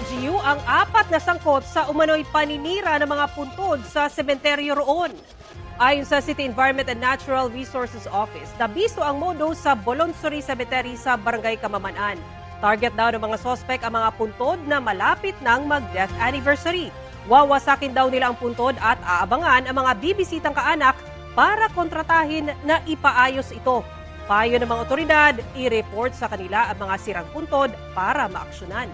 LGU ang 4 na sangkot sa umano'y paninira ng mga puntod sa sementeryo roon. Ayon sa City Environment and Natural Resources Office, nabisto ang modo sa Bolonsuri Cemetery sa Barangay Kamamanaan. Target daw ng mga sospek ang mga puntod na malapit ng mag-death anniversary. Wawasakin daw nila ang puntod at aabangan ang mga bibisitang kaanak para kontratahin na ipaayos ito. Payo ng mga otoridad, i-report sa kanila ang mga sirang puntod para maaksyonan.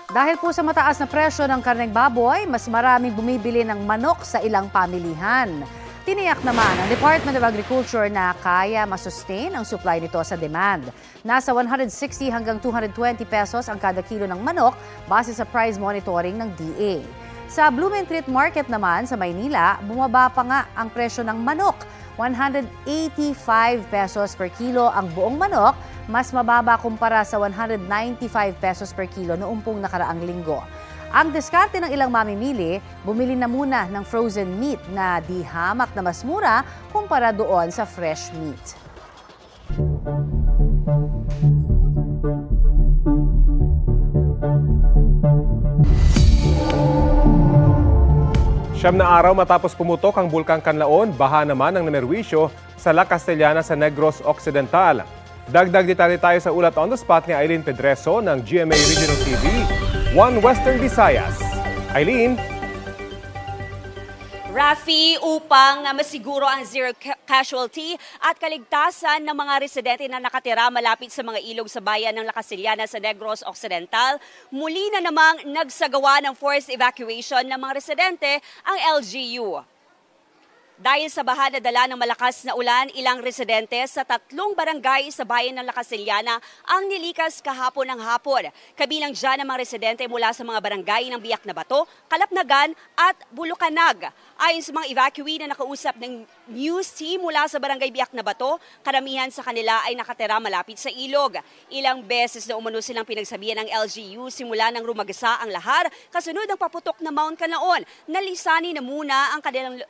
Dahil po sa mataas na presyo ng karneng baboy, mas maraming bumibili ng manok sa ilang pamilihan. Tiniyak naman ng Department of Agriculture na kaya masustain ang supply nito sa demand. Nasa 160 hanggang 220 pesos ang kada kilo ng manok base sa price monitoring ng DA. Sa Blumentritt Market naman sa Maynila, bumaba pa nga ang presyo ng manok. 185 pesos per kilo ang buong manok, mas mababa kumpara sa 195 pesos per kilo noong pong nakaraang linggo. Ang diskarte ng ilang mamimili, bumili na muna ng frozen meat na di hamak na mas mura kumpara doon sa fresh meat. Siyam na araw matapos pumutok ang Bulkang Kanlaon, baha naman ang namerwisyo sa La Castellana sa Negros Occidental. Dagdag detalye tayo sa ulat on the spot ni Eileen Pedreso ng GMA Regional TV, One Western Visayas. Eileen? Rafi, upang masiguro ang zero casualty at kaligtasan ng mga residente na nakatira malapit sa mga ilog sa bayan ng La Castellana sa Negros Occidental, muli na namang nagsagawa ng forced evacuation ng mga residente ang LGU. Dahil sa baha na dala ng malakas na ulan, ilang residente sa 3 barangay sa bayan ng La Castellana ang nilikas kahapon ng hapon. Kabilang dyan ang mga residente mula sa mga barangay ng Biak na Bato, Kalapnagan at Bulucanag. Ayon sa mga evacuee na nakausap ng news team mula sa barangay Biak na Bato, karamihan sa kanila ay nakatira malapit sa ilog. Ilang beses na umano silang pinagsabihan ng LGU simula nang rumagasa ang lahar kasunod ng paputok na Mount Canlaon. Nalisanin na muna ang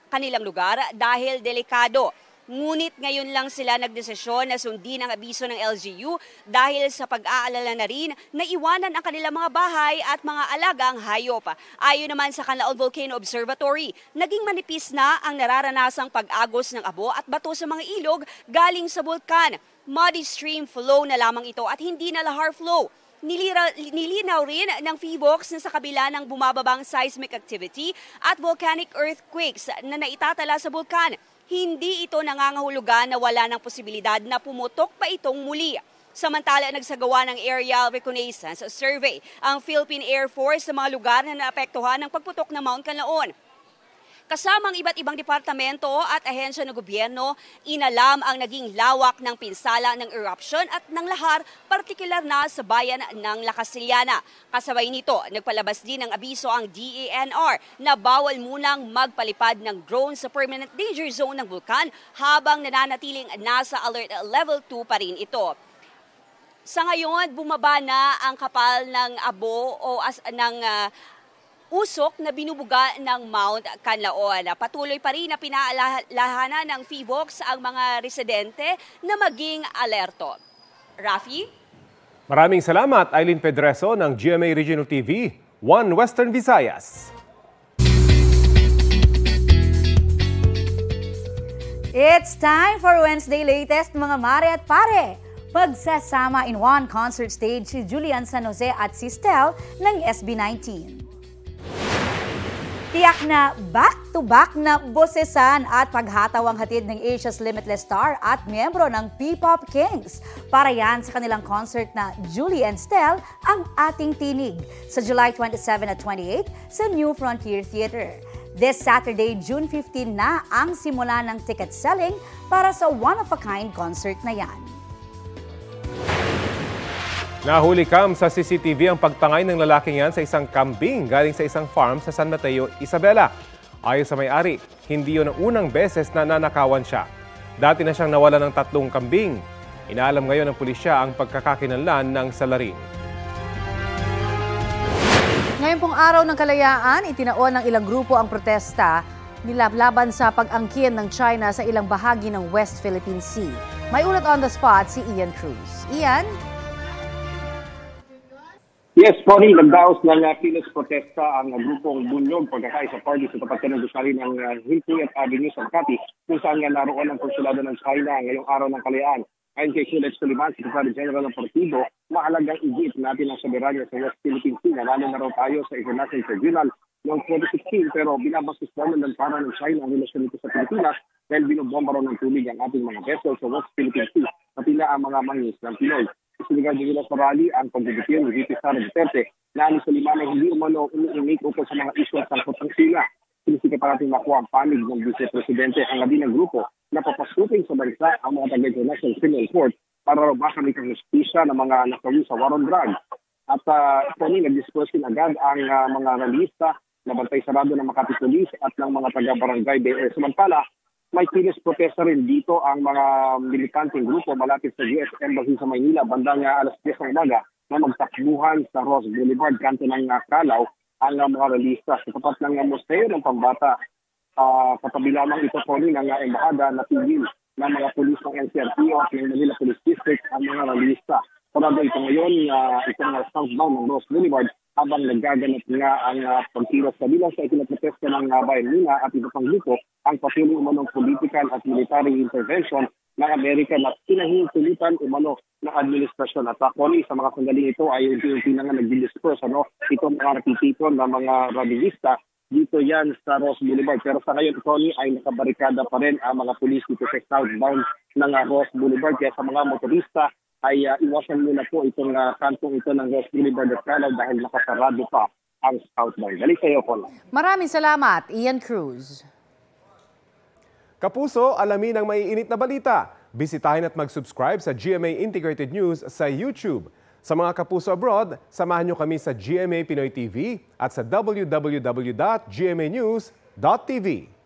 kanilang lugar dahil delikado. Ngunit ngayon lang sila nagdesisyon na sundin ang abiso ng LGU dahil sa pag-aalala na rin na iwanan ang kanilang mga bahay at mga alagang hayop. Ayon naman sa Canlaon Volcano Observatory, naging manipis na ang nararanasang pag-agos ng abo at bato sa mga ilog galing sa bulkan. Muddy stream flow na lamang ito at hindi na lahar flow. Nilinaw rin ng PHIVOLCS na sa kabila ng bumababang seismic activity at volcanic earthquakes na naitatala sa bulkan, hindi ito nangangahulugan na wala ng posibilidad na pumutok pa itong muli. Samantala, nagsagawa ng aerial reconnaissance survey ang Philippine Air Force sa mga lugar na naapektuhan ng pagputok ng Mount Canlaon. Kasamang iba't ibang departamento at ahensya ng gobyerno, inalam ang naging lawak ng pinsala ng eruption at ng lahar, partikular na sa bayan ng La Castellana. Kasabay nito, nagpalabas din ng abiso ang DENR na bawal munang magpalipad ng drone sa permanent danger zone ng bulkan habang nananatiling nasa alert level 2 pa rin ito. Sa ngayon, bumaba na ang kapal ng abo o usok na binubuga ng Mount Canlaon. Patuloy pa rin na pinaalahanan ng PHIVOLCS ang mga residente na maging alerto. Rafi? Maraming salamat, Eileen Pedreso ng GMA Regional TV, One Western Visayas. It's time for Wednesday Latest, mga mare at pare. Pagsasama in one concert stage si Julian San Jose at si Stel ng SB19. Tiyak na back-to-back na bosesan at paghatawang hatid ng Asia's Limitless Star at miyembro ng P-Pop Kings. Para yan sa kanilang concert na Julie and Stel, ang ating tinig sa July 27 at 28 sa New Frontier Theater. This Saturday, June 15 na ang simula ng ticket selling para sa one-of-a-kind concert na yan. Nahuli kam sa CCTV ang pagtangay ng lalaking yan sa isang kambing galing sa isang farm sa San Mateo, Isabela. Ayon sa may-ari, hindi yun ang unang beses na nanakawan siya. Dati na siyang nawala ng 3 kambing. Inaalam ngayon ng pulisya ang pagkakakinanlan ng salarin. Ngayon pong araw ng kalayaan, itinaon ng ilang grupo ang protesta laban sa pag-angkin ng China sa ilang bahagi ng West Philippine Sea. May ulat on the spot si Ian Cruz. Ian? Yes, Connie, nagdaos ng kilos protesta ang grupong Bunyog Pagkakaisa Party sa tapat ng gusali ng Hillpuyat Avenue sa Makati, kung saan nga naroon ang konsulado ng China ngayong araw ng kalayaan. Ayon kay Juliet Suliman, Secretary General ng Partido, mahalagang igit natin ang soberanya sa West Philippine Sea. Lalo na raw tayo sa International Tribunal noong 2016, pero binabastos naman ng para ng China ang relasyon nito sa Pilipinas dahil binobomba raw ng tubig ang ating mga vessels sa West Philippine Sea, pati na ang mga mangis ng Pinoy. Isinigaw nila sa rally ang pagbibitiw ni VP Sara Duterte na ni Suliman ay hindi umano umiimik ukol sa mga isyu sa sangkot ng sila. Sinisika pa natin makuha ang panig ng Vice Presidente ang labi ng grupo na papasukin sa bansa ang mga taga-International Criminal Court para raw makamit ang justisya ng mga nasawi sa war on drugs. At ito nag-disperse din agad ang mga ralista na bantay sarado ng Makati Police at ng mga taga-barangay BR. Samantala, may kilos protesta rin dito ang mga militanteng grupo malapit sa US Embassy sa Maynila bandang alas 10 ng umaga na magtakbuhan sa Ross Boulevard, kanto ng Calao, ang mga realista sa tapat ng Museo ng Pambata. Katabi lamang ito po rin ng embahada na tigil ng mga pulis ng NCRPO at ng Manila Police District ang mga realista. Sarado ito ngayon, itong southbound ng Ross Boulevard habang nagaganap nga ang pagtiros kabilang sa ikinapretesta ng Bayan Nina at iba pang grupo ang patuloy umanong political at military intervention ng Amerika na pinahihintulutan umano ng administrasyon. At Connie, sa mga sandaling ito ay unti-unti na nga nag-disperse itong mga nakitipon ng mga rallyista dito yan sa Ross Boulevard. Pero sa ngayon, Connie, ay nakabarikada pa rin ang mga pulis dito sa southbound ng Ross Boulevard. Kaya sa mga motorista ay iwasan muna po itong kantong ito ng Ross Boulevard at Calao dahil nakasarado pa ang southbound. Dali sa iyo, Connie. Maraming salamat, Ian Cruz. Kapuso, alamin ang maiinit na balita. Bisitahin at mag-subscribe sa GMA Integrated News sa YouTube. Sa mga kapuso abroad, samahan nyo kami sa GMA Pinoy TV at sa www.gmanews.tv.